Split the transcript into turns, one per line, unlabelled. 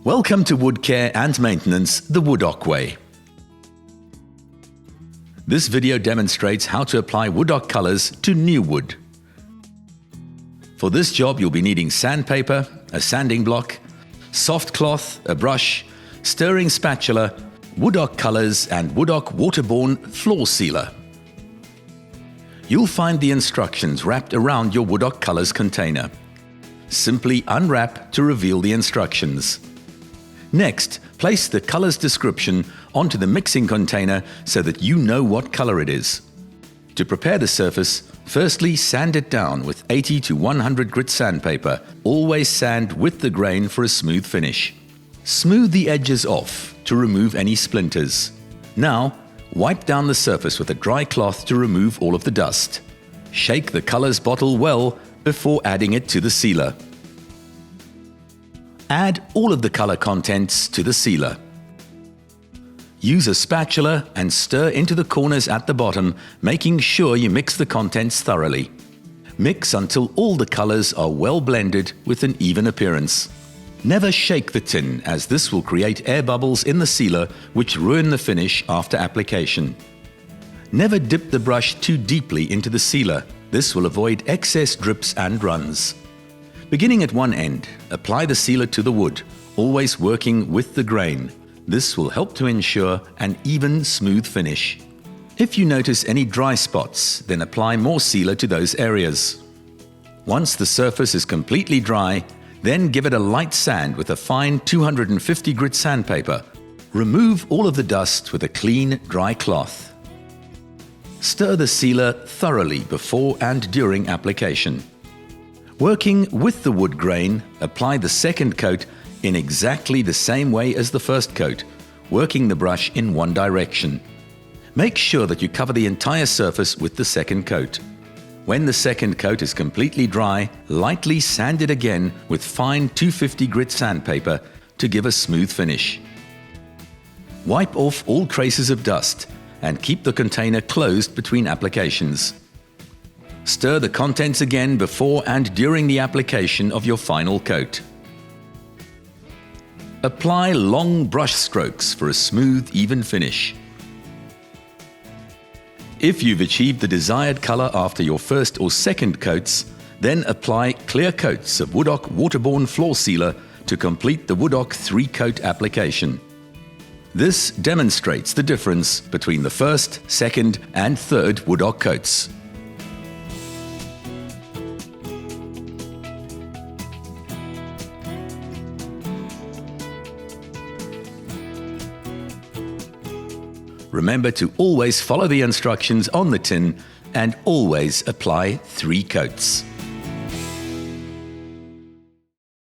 Welcome to Wood Care and Maintenance the Woodoc way. This video demonstrates how to apply Woodoc Colours to new wood. For this job you'll be needing sandpaper, a sanding block, soft cloth, a brush, stirring spatula, Woodoc Colours and Woodoc Water-Borne floor sealer. You'll find the instructions wrapped around your Woodoc Colours container. Simply unwrap to reveal the instructions. Next, place the colours description onto the mixing container so that you know what colour it is. To prepare the surface, firstly sand it down with 80 to 100 grit sandpaper. Always sand with the grain for a smooth finish. Smooth the edges off to remove any splinters. Now, wipe down the surface with a dry cloth to remove all of the dust. Shake the colours bottle well before adding it to the sealer. Add all of the colour contents to the sealer. Use a spatula and stir into the corners at the bottom, making sure you mix the contents thoroughly. Mix until all the colours are well blended with an even appearance. Never shake the tin, as this will create air bubbles in the sealer which ruin the finish after application. Never dip the brush too deeply into the sealer. This will avoid excess drips and runs. Beginning at one end, apply the sealer to the wood, always working with the grain. This will help to ensure an even, smooth finish. If you notice any dry spots, then apply more sealer to those areas. Once the surface is completely dry, then give it a light sand with a fine 250 grit sandpaper. Remove all of the dust with a clean, dry cloth. Stir the sealer thoroughly before and during application. Working with the wood grain, apply the second coat in exactly the same way as the first coat, working the brush in one direction. Make sure that you cover the entire surface with the second coat. When the second coat is completely dry, lightly sand it again with fine 250 grit sandpaper to give a smooth finish. Wipe off all traces of dust and keep the container closed between applications. Stir the contents again before and during the application of your final coat. Apply long brush strokes for a smooth, even finish. If you've achieved the desired colour after your first or second coats, then apply clear coats of Woodoc Water-Borne floor sealer to complete the Woodoc 3-coat application. This demonstrates the difference between the first, second and third Woodoc coats. Remember to always follow the instructions on the tin and always apply 3 coats.